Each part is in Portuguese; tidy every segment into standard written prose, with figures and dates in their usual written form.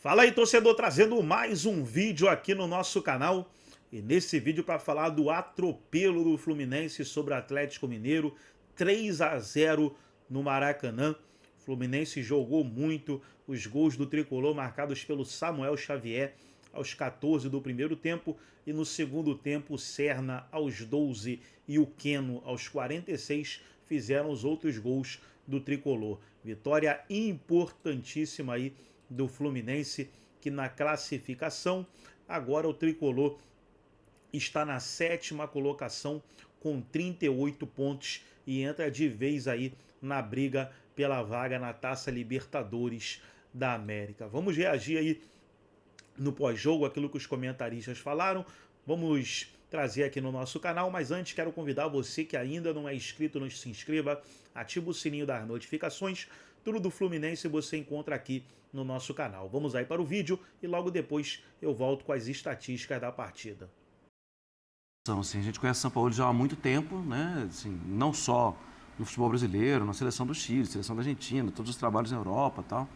Fala aí, torcedor, trazendo mais um vídeo aqui no nosso canal. E nesse vídeo para falar do atropelo do Fluminense sobre o Atlético Mineiro, 3-0 no Maracanã. O Fluminense jogou muito, os gols do tricolor marcados pelo Samuel Xavier aos 14 do primeiro tempo e no segundo tempo o Serna aos 12 e o Queno aos 46 fizeram os outros gols do tricolor. Vitória importantíssima aí do Fluminense, que na classificação agora o tricolor está na 7ª colocação com 38 pontos e entra de vez aí na briga pela vaga na Taça Libertadores da América. Vamos reagir aí no pós-jogo aquilo que os comentaristas falaram. Vamos trazer aqui no nosso canal, mas antes quero convidar você que ainda não é inscrito, se inscreva, ativa o sininho das notificações. Tudo do Fluminense você encontra aqui no nosso canal. Vamos aí para o vídeo e logo depois eu volto com as estatísticas da partida. Assim, a gente conhece São Paulo já há muito tempo, né? Assim, não só no futebol brasileiro, na seleção do Chile, seleção da Argentina, todos os trabalhos na Europa e tal.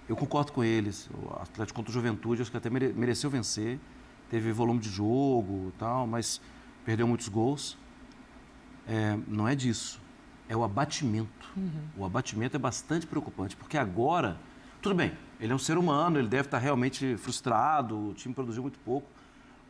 Eu concordo com eles. O Atlético contra o Juventude, acho que até mereceu vencer. Teve volume de jogo e tal, mas perdeu muitos gols. Não é disso. É o abatimento. O abatimento é bastante preocupante, porque agora, tudo bem, ele é um ser humano, ele deve estar realmente frustrado, o time produziu muito pouco,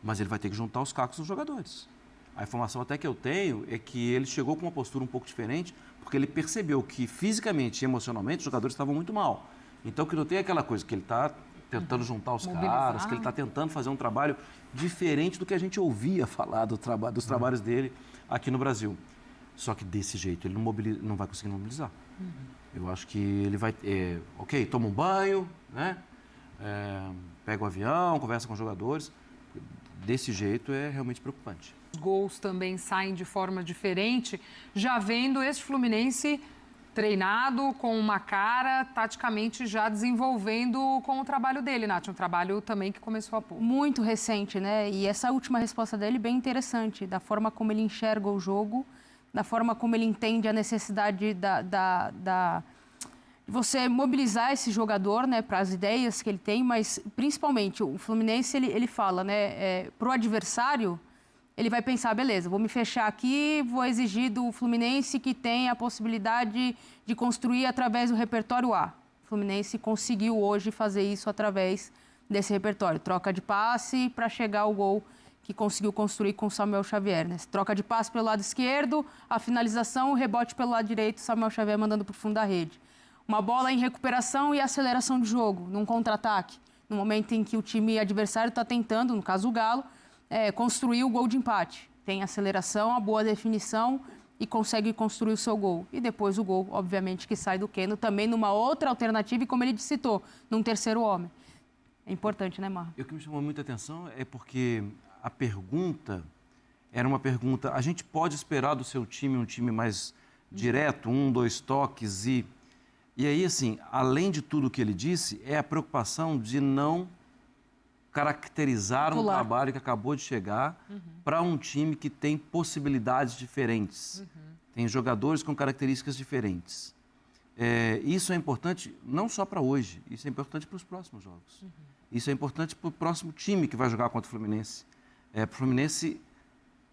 mas ele vai ter que juntar os cacos dos jogadores. A informação até que eu tenho é que ele chegou com uma postura um pouco diferente, porque ele percebeu que fisicamente e emocionalmente os jogadores estavam muito mal. Então, que não tem aquela coisa que ele está tentando juntar os caras, que ele está tentando fazer um trabalho diferente do que a gente ouvia falar dos trabalhos dele aqui no Brasil. Só que desse jeito ele não vai conseguir mobilizar. Eu acho que ele vai... ok, toma um banho, né? Pega o avião, conversa com os jogadores. Desse jeito é realmente preocupante. Os gols também saem de forma diferente, já vendo esse Fluminense treinado, com uma cara, taticamente já desenvolvendo com o trabalho dele, Nath. Um trabalho também que começou há pouco. Muito recente, né? E essa última resposta dele bem interessante, da forma como ele enxerga o jogo, da forma como ele entende a necessidade de você mobilizar esse jogador, né, para as ideias que ele tem, mas principalmente o Fluminense, ele fala, né, para o adversário, ele vai pensar, beleza, vou me fechar aqui, vou exigir do Fluminense que tem a possibilidade de construir através do repertório A. O Fluminense conseguiu hoje fazer isso através desse repertório, troca de passe para chegar ao gol que conseguiu construir com o Samuel Xavier, né? Troca de passe pelo lado esquerdo, a finalização, o rebote pelo lado direito, Samuel Xavier mandando para o fundo da rede. Uma bola em recuperação e aceleração de jogo, num contra-ataque. No momento em que o time adversário está tentando, no caso o Galo, construir o gol de empate. Tem aceleração, a boa definição e consegue construir o seu gol. E depois o gol, obviamente, que sai do Queno, também numa outra alternativa e, como ele citou, num terceiro homem. É importante, né, Marra? O que me chamou muita atenção é porque a pergunta era uma pergunta... A gente pode esperar do seu time um time mais direto, 1, 2 toques e aí, assim, além de tudo o que ele disse, é a preocupação de não caracterizar um trabalho que acabou de chegar para um time que tem possibilidades diferentes. Tem jogadores com características diferentes. Isso é importante não só para hoje, isso é importante para os próximos jogos. Isso é importante para o próximo time que vai jogar contra o Fluminense. Para o Fluminense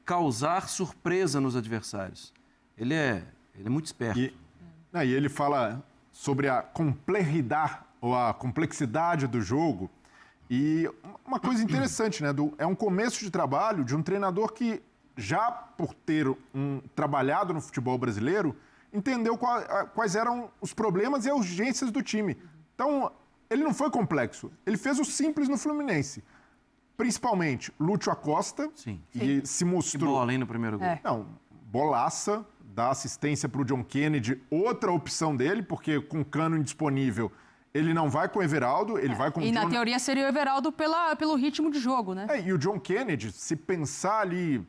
causar surpresa nos adversários. Ele é muito esperto. E ele fala sobre a complexidade ou a complexidade do jogo. E uma coisa interessante, né? É um começo de trabalho de um treinador que, já por ter trabalhado no futebol brasileiro, entendeu quais eram os problemas e as urgências do time. Então, ele não foi complexo. Ele fez o simples no Fluminense. Principalmente, Lúcio Acosta. Sim. E se mostrou... Que bola, hein, no primeiro gol. Não, bolaça, dá assistência para o John Kennedy, outra opção dele, porque com o Cano indisponível, ele não vai com o Everaldo, ele vai com o E na teoria seria o Everaldo pelo ritmo de jogo, né? E o John Kennedy, se pensar ali,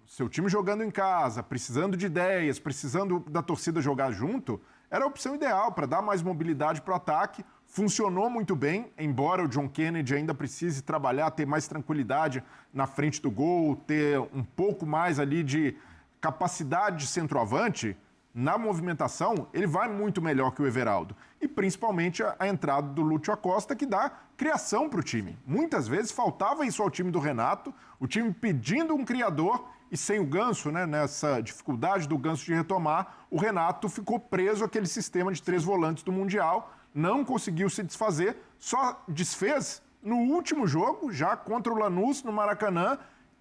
seu time jogando em casa, precisando de ideias, precisando da torcida jogar junto, era a opção ideal para dar mais mobilidade para o ataque. Funcionou muito bem, embora o John Kennedy ainda precise trabalhar, ter mais tranquilidade na frente do gol, ter um pouco mais ali de capacidade de centroavante. na movimentação, ele vai muito melhor que o Everaldo. E principalmente a entrada do Lúcio Acosta, que dá criação para o time. Muitas vezes faltava isso ao time do Renato, o time pedindo um criador e sem o Ganso, né, nessa dificuldade do Ganso de retomar, o Renato ficou preso àquele sistema de 3 volantes do Mundial, não conseguiu se desfazer, só desfez no último jogo, já contra o Lanús, no Maracanã,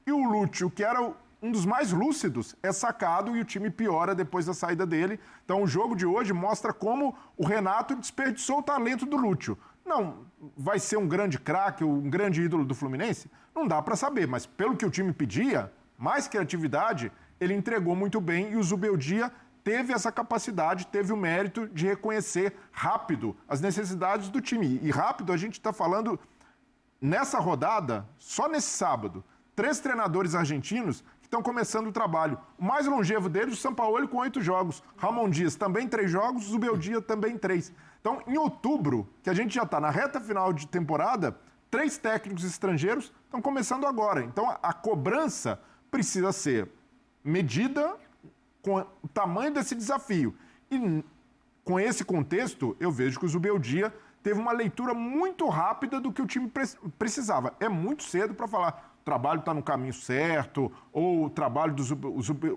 e o Lúcio, que era um dos mais lúcidos, é sacado e o time piora depois da saída dele. Então o jogo de hoje mostra como o Renato desperdiçou o talento do Lúcio. Não vai ser um grande craque, um grande ídolo do Fluminense? Não dá para saber, mas pelo que o time pedia, mais criatividade, ele entregou muito bem e o Zubeldia teve essa capacidade, teve o mérito de reconhecer rápido as necessidades do time. E rápido a gente está falando, nessa rodada, só nesse sábado, 3 treinadores argentinos que estão começando o trabalho. O mais longevo deles, o Sampaoli, com 8 jogos. Ramon Dias também 3 jogos, Zubeldia também 3. Então, em outubro, que a gente já está na reta final de temporada, 3 técnicos estrangeiros estão começando agora. Então, a cobrança precisa ser medida com o tamanho desse desafio. E com esse contexto, eu vejo que o Zubeldia teve uma leitura muito rápida do que o time precisava. É muito cedo para falar o trabalho está no caminho certo, ou o trabalho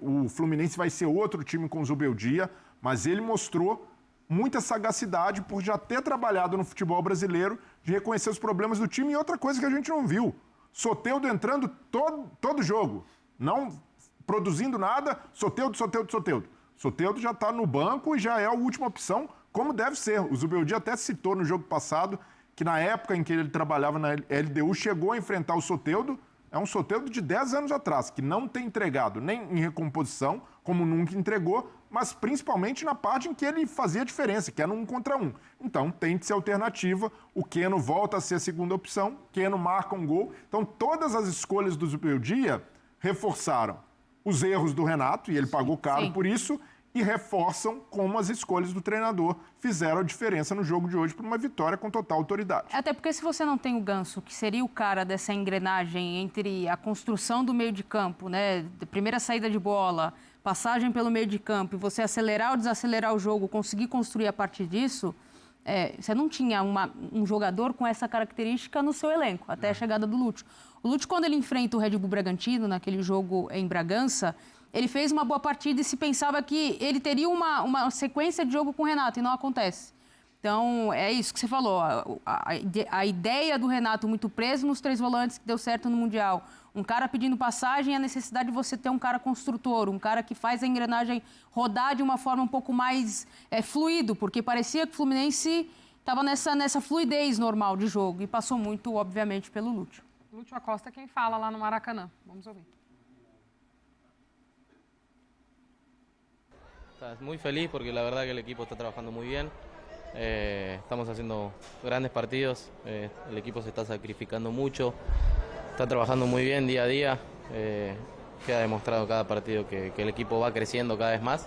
o Fluminense vai ser outro time com o Zubeldia, mas ele mostrou muita sagacidade por já ter trabalhado no futebol brasileiro, de reconhecer os problemas do time. E outra coisa que a gente não viu, Soteldo entrando todo jogo, não produzindo nada, Soteldo. Soteldo já está no banco e já é a última opção, como deve ser. O Zubeldia até citou no jogo passado que na época em que ele trabalhava na LDU, chegou a enfrentar o Soteldo. É um Soteldo de 10 anos atrás, que não tem entregado nem em recomposição, como nunca entregou, mas principalmente na parte em que ele fazia diferença, que era no 1 contra 1. Então tem que ser alternativa, o Keno volta a ser a segunda opção, Keno marca um gol. Então todas as escolhas do Zubeldia reforçaram os erros do Renato, e ele pagou caro por isso, e reforçam como as escolhas do treinador fizeram a diferença no jogo de hoje para uma vitória com total autoridade. Até porque se você não tem o Ganso, que seria o cara dessa engrenagem entre a construção do meio de campo, né, primeira saída de bola, passagem pelo meio de campo, e você acelerar ou desacelerar o jogo, conseguir construir a partir disso, você não tinha um jogador com essa característica no seu elenco, até a chegada do Lúcio. O Lúcio, quando ele enfrenta o Red Bull Bragantino, naquele jogo em Bragança, ele fez uma boa partida e se pensava que ele teria uma sequência de jogo com o Renato, e não acontece. Então, é isso que você falou. A ideia do Renato muito preso nos 3 volantes, que deu certo no Mundial. Um cara pedindo passagem e a necessidade de você ter um cara construtor, um cara que faz a engrenagem rodar de uma forma um pouco mais fluido, porque parecia que o Fluminense estava nessa fluidez normal de jogo e passou muito, obviamente, pelo Lúcio. Lúcio Acosta é quem fala lá no Maracanã. Vamos ouvir. Muy feliz porque la verdad que el equipo está trabajando muy bien, estamos haciendo grandes partidos, el equipo se está sacrificando mucho, está trabajando muy bien día a día, queda demostrado cada partido que el equipo va creciendo cada vez más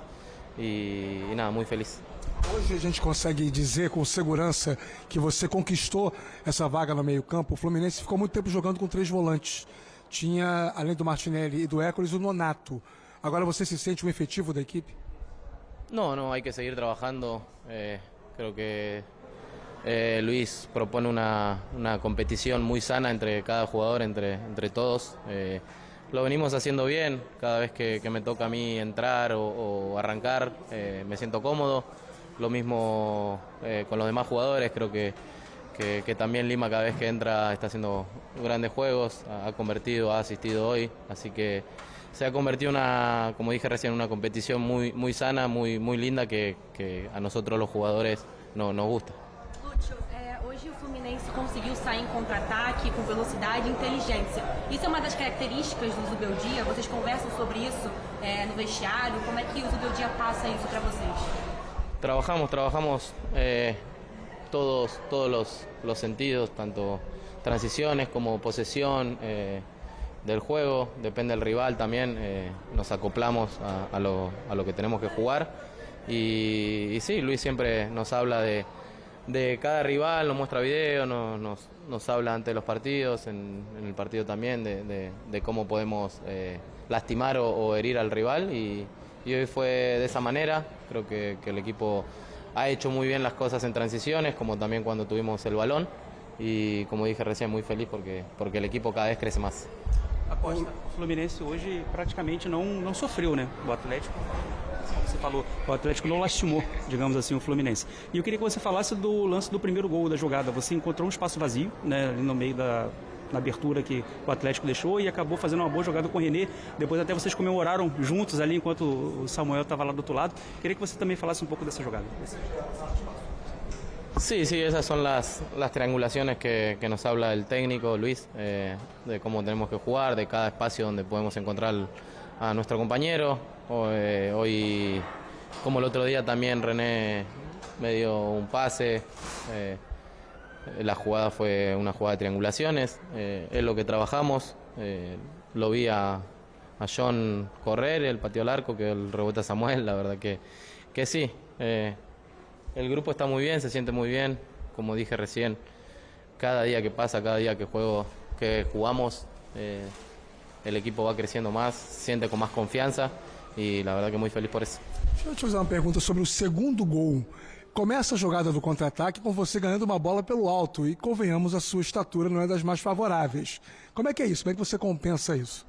y nada, muy feliz. Hoje a gente consegue dizer com segurança que você conquistou essa vaga no meio-campo. O Fluminense ficou muito tempo jogando com 3 volantes. Tinha, além do Martinelli e do Hércules, o Nonato. Agora você se sente um efetivo da equipe? No, hay que seguir trabajando. Creo que Luis propone una competición muy sana entre cada jugador, entre todos. Lo venimos haciendo bien. Cada vez que me toca a mí entrar o arrancar, me siento cómodo. Lo mismo con los demás jugadores. Creo que también Lima cada vez que entra está haciendo grandes juegos. Ha convertido, ha asistido hoy. Así que se ha convertido como dije recién, una competición muy sana, muy linda que a nosotros los jugadores nos gusta. Lúcio, hoje o Fluminense conseguiu sair em contra-ataque com velocidade e inteligência. Isso é uma das características do Zubeldia? Vocês conversam sobre isso no vestiário? Como é que o Zubeldia passa isso para vocês? Trabajamos todos los sentidos, tanto transiciones como posesión del juego, depende del rival también, nos acoplamos a lo que tenemos que jugar y sí, Luis siempre nos habla de cada rival, nos muestra videos, nos habla antes de los partidos, en el partido también, de cómo podemos lastimar o herir al rival y y hoy fue de esa manera. Creo que el equipo ha hecho muy bien las cosas en transiciones, como también cuando tuvimos el balón. Y como dije recién, muy feliz porque el equipo cada vez crece más. O Fluminense hoje praticamente não sofreu, né? O Atlético, como você falou, o Atlético não lastimou, digamos assim, o Fluminense. E eu queria que você falasse do lance do primeiro gol da jogada. Você encontrou um espaço vazio, né, ali no meio na abertura que o Atlético deixou e acabou fazendo uma boa jogada com o René. Depois até vocês comemoraram juntos ali enquanto o Samuel estava lá do outro lado. Queria que você também falasse um pouco dessa jogada. Sí, esas son las triangulaciones que nos habla el técnico Luis, de cómo tenemos que jugar, de cada espacio donde podemos encontrar a nuestro compañero. Hoy, como el otro día también René me dio un pase, la jugada fue una jugada de triangulaciones, es lo que trabajamos. Lo vi a John correr, el pateó al arco, que el rebote a Samuel, la verdad que sí. El grupo está muy bien, se siente muy bien, como dije recién, cada día que pasa, cada día que jugamos, el equipo va creciendo más, se siente con más confianza y la verdad que muy feliz por eso. Deixa eu te fazer uma pergunta sobre o segundo gol. Começa a jogada do contra-ataque com você ganhando uma bola pelo alto e, convenhamos, a sua estatura não é das mais favoráveis. Como é que é isso? Como é que você compensa isso?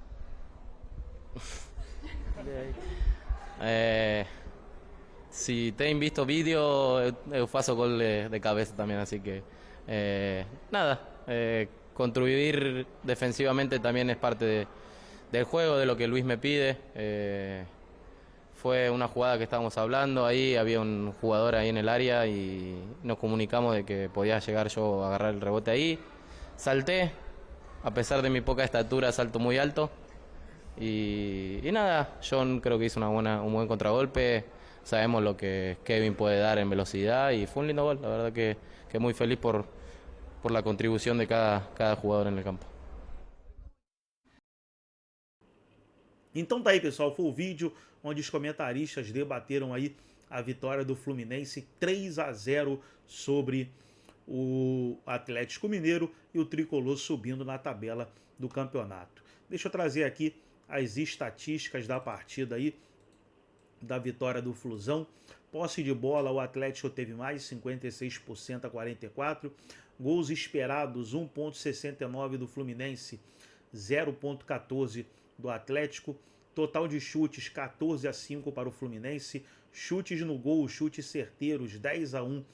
Si te han visto vídeo, yo paso gol de cabeza también, así que nada, contribuir defensivamente también es parte del juego, de lo que Luis me pide. Fue una jugada que estábamos hablando, ahí había un jugador ahí en el área y nos comunicamos de que podía llegar yo a agarrar el rebote ahí. Salté, a pesar de mi poca estatura, salto muy alto. Y nada, John creo que hizo un buen contragolpe. Sabemos lo que Kevin puede dar en velocidad y fue un lindo gol. La verdad que muy feliz por la contribución de cada jugador en el campo. Então tá aí, pessoal, foi o vídeo onde os comentaristas debateram aí a vitória do Fluminense 3-0 sobre o Atlético Mineiro e o Tricolor subindo na tabela do campeonato. Deixa eu trazer aqui as estatísticas da partida aí, da vitória do Flusão. Posse de bola, o Atlético teve mais, 56% a 44%. Gols esperados, 1,69 do Fluminense, 0,14 do Atlético. Total de chutes, 14-5 para o Fluminense. Chutes no gol, chutes certeiros, 10-1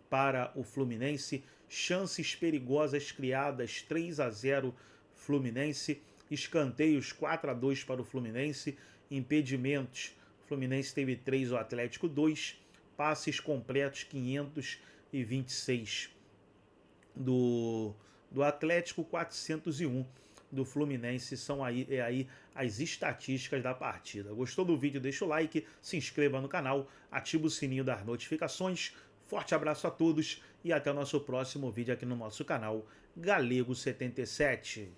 para o Fluminense. Chances perigosas criadas, 3-0 Fluminense. Escanteios, 4-2 para o Fluminense. Impedimentos, Fluminense teve 3, o Atlético 2. Passes completos, 526 do Atlético, 401 do Fluminense. São aí as estatísticas da partida. Gostou do vídeo? Deixa o like, se inscreva no canal, ativa o sininho das notificações. Forte abraço a todos e até o nosso próximo vídeo aqui no nosso canal Galego 77.